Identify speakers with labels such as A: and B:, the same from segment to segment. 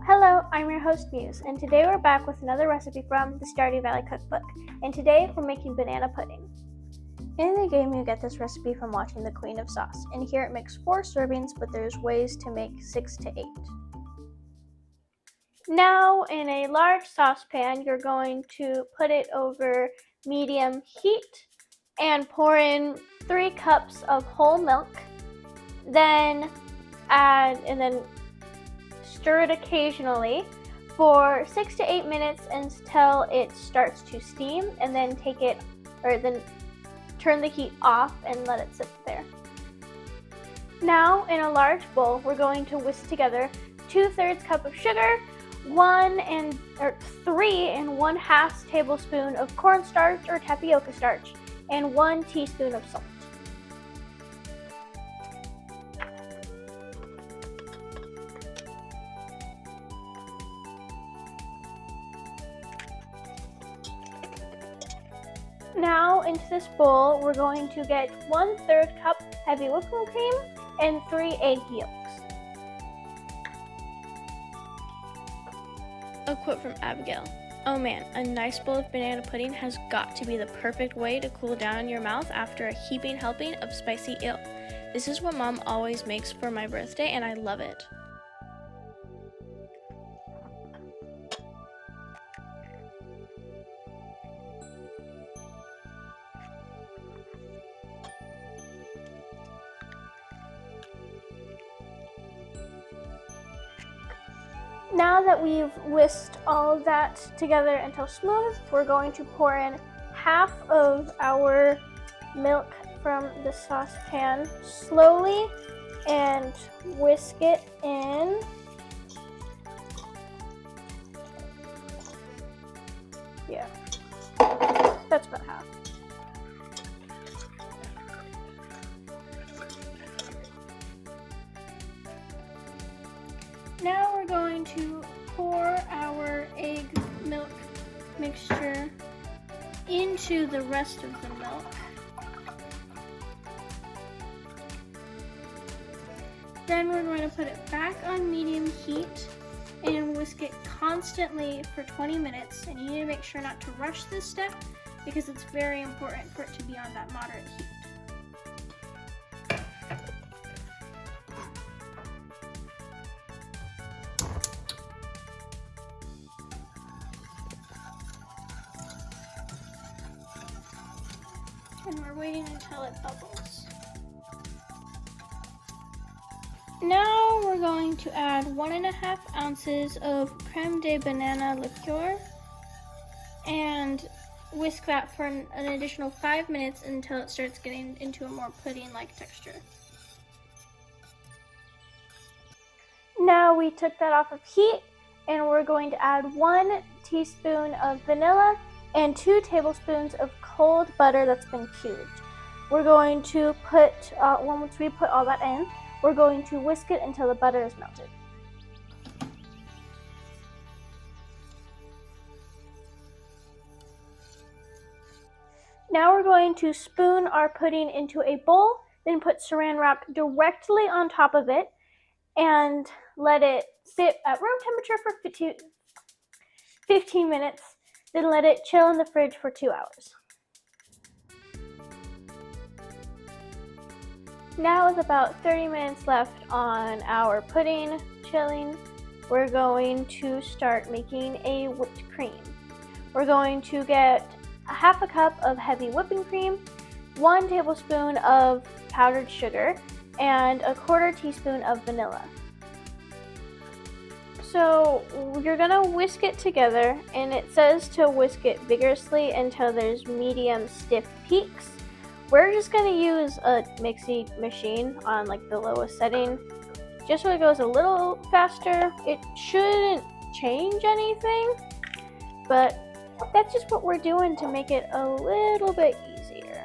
A: Hello, I'm your host Muse, and today we're back with another recipe from the Stardew Valley cookbook, and today we're making banana pudding. In the game you get this recipe from watching The Queen of Sauce, and here it makes 4 servings, but there's ways to make 6 to 8. Now in a large saucepan you're going to put it over medium heat and pour in 3 cups of whole milk, then stir it occasionally for 6 to 8 minutes until it starts to steam, and then turn the heat off and let it sit there. Now in a large bowl we're going to whisk together 2/3 cup of sugar, 3 1/2 tablespoon of cornstarch or tapioca starch, and 1 teaspoon of salt. Now into this bowl we're going to get 1/3 cup heavy whipping cream and 3 egg yolks.
B: A quote from Abigail. Oh man, a nice bowl of banana pudding has got to be the perfect way to cool down your mouth after a heaping helping of spicy eel. This is what Mom always makes for my birthday and I love it.
A: Now that we've whisked all of that together until smooth, we're going to pour in half of our milk from the saucepan slowly and whisk it in. Yeah, that's about half. Now we're going to pour our egg milk mixture into the rest of the milk. Then we're going to put it back on medium heat and whisk it constantly for 20 minutes. And you need to make sure not to rush this step because it's very important for it to be on that moderate heat. And we're waiting until it bubbles. Now we're going to add 1.5 ounces of creme de banana liqueur and whisk that for an additional 5 minutes until it starts getting into a more pudding-like texture. Now we took that off of heat and we're going to add 1 teaspoon of vanilla and 2 tablespoons of cold butter that's been cubed. We're going to once we put all that in, we're going to whisk it until the butter is melted. Now we're going to spoon our pudding into a bowl, then put saran wrap directly on top of it and let it sit at room temperature for 15 minutes. Then let it chill in the fridge for 2 hours. Now with about 30 minutes left on our pudding chilling, we're going to start making a whipped cream. We're going to get 1/2 cup of heavy whipping cream, 1 tablespoon of powdered sugar, and 1/4 teaspoon of vanilla. So you're gonna whisk it together, and it says to whisk it vigorously until there's medium stiff peaks. We're just gonna use a mixie machine on like the lowest setting, just so it goes a little faster. It shouldn't change anything, but that's just what we're doing to make it a little bit easier.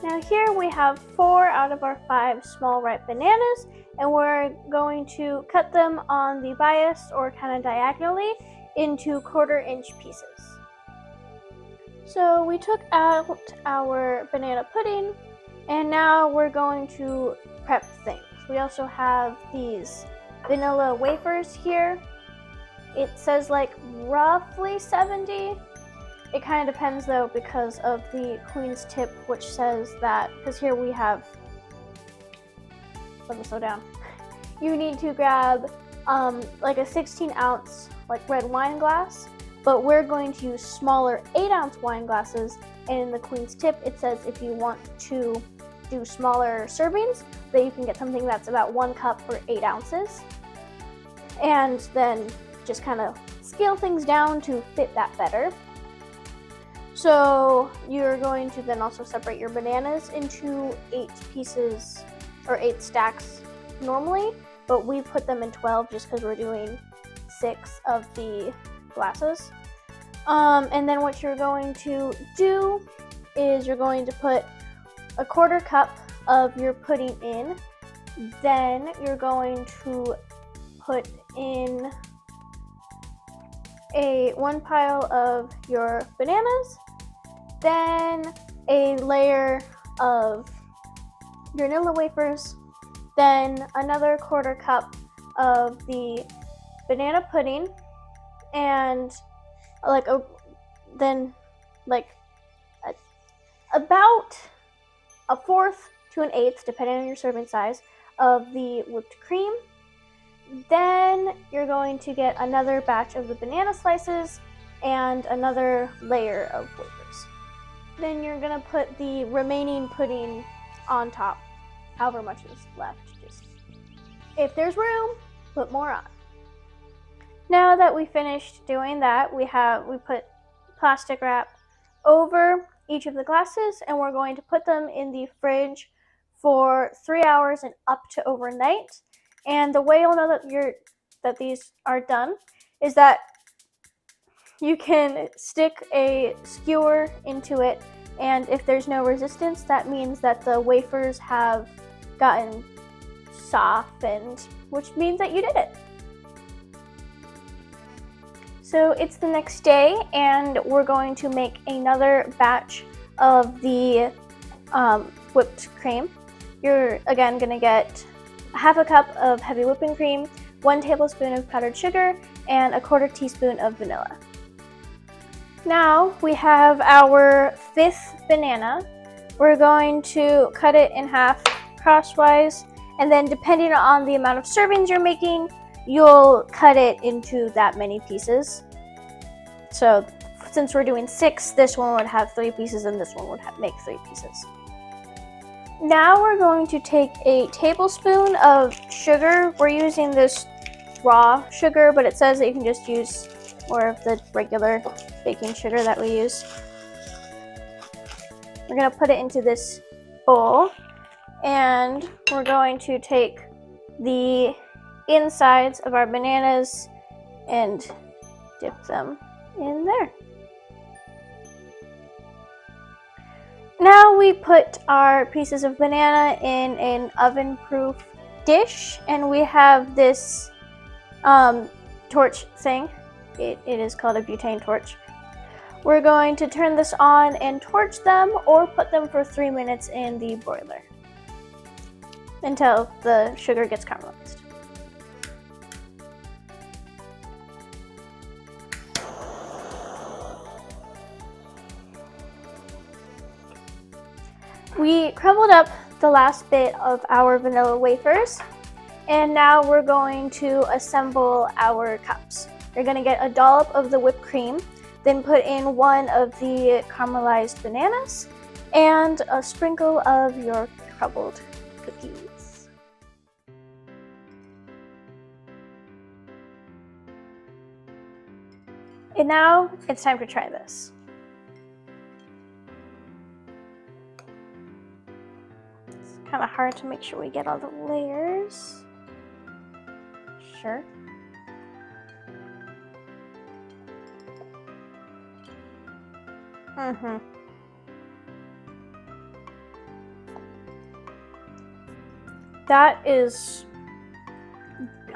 A: Now here we have 4 out of our 5 small ripe bananas, and we're going to cut them on the bias or kind of diagonally into 1/4-inch pieces. So we took out our banana pudding, and now we're going to prep things. We also have these vanilla wafers here. It says like roughly 70. It kind of depends though because of the Queen's tip, which says that, because here we have, let me slow down. You need to grab like a 16-ounce like red wine glass, but we're going to use smaller 8-ounce wine glasses. And in the Queen's tip, it says if you want to do smaller servings, that you can get something that's about 1 cup for 8 ounces. And then just kind of scale things down to fit that better. So you're going to then also separate your bananas into 8 pieces or 8 stacks normally, but we put them in 12 just because we're doing 6 of the glasses. And then what you're going to do is you're going to put a 1/4 cup of your pudding in. Then you're going to put in one pile of your bananas, then a layer of vanilla wafers, then another 1/4 cup of the banana pudding, and about a 1/4 to an 1/8, depending on your serving size, of the whipped cream. Then you're going to get another batch of the banana slices and another layer of wafers. Then you're gonna put the remaining pudding on top, however much is left. Just if there's room, put more on. Now that we finished doing that, we put plastic wrap over each of the glasses, and we're going to put them in the fridge for 3 hours and up to overnight. And the way you'll know that these are done is that you can stick a skewer into it, and if there's no resistance, that means that the wafers have gotten softened, which means that you did it. So it's the next day, and we're going to make another batch of the whipped cream. You're again gonna get 1/2 cup of heavy whipping cream, 1 tablespoon of powdered sugar, and a 1/4 teaspoon of vanilla. Now we have our 5th banana. We're going to cut it in half crosswise, and then depending on the amount of servings you're making, you'll cut it into that many pieces. So since we're doing 6, this one would have 3 pieces and this one would make 3 pieces. Now we're going to take a tablespoon of sugar. We're using this raw sugar, but it says that you can just use more of the regular baking sugar that we use. We're going to put it into this bowl, and we're going to take the insides of our bananas and dip them in there. Now we put our pieces of banana in an oven-proof dish, and we have this torch thing. It is called a butane torch. We're going to turn this on and torch them, or put them for 3 minutes in the broiler until the sugar gets caramelized. We crumbled up the last bit of our vanilla wafers, and now we're going to assemble our cups. You're going to get a dollop of the whipped cream, then put in 1 of the caramelized bananas, and a sprinkle of your crumbled cookies. And now it's time to try this. Kind of hard to make sure we get all the layers. Sure. That is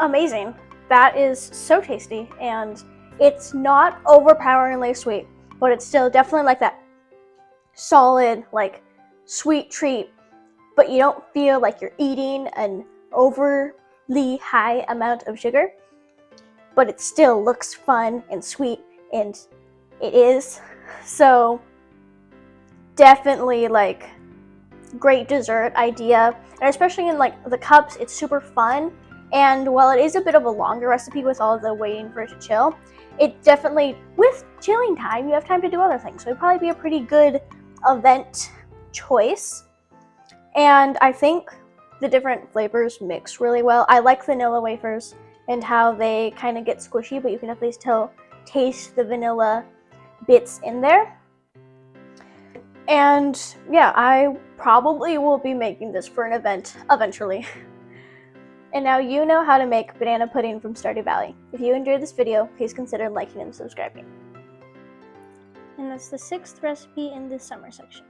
A: amazing. That is so tasty, and it's not overpoweringly sweet, but it's still definitely like that solid, like sweet treat, but you don't feel like you're eating an overly high amount of sugar, but it still looks fun and sweet, and it is. So definitely like great dessert idea, and especially in like the cups, it's super fun. And while it is a bit of a longer recipe with all of the waiting for it to chill, it definitely, with chilling time, you have time to do other things, so it'd probably be a pretty good event choice. And I think the different flavors mix really well. I like vanilla wafers and how they kind of get squishy, but you can at least taste the vanilla bits in there. And yeah, I probably will be making this for an event eventually. And now you know how to make banana pudding from Stardew Valley. If you enjoyed this video, please consider liking and subscribing. And that's the 6th recipe in the summer section.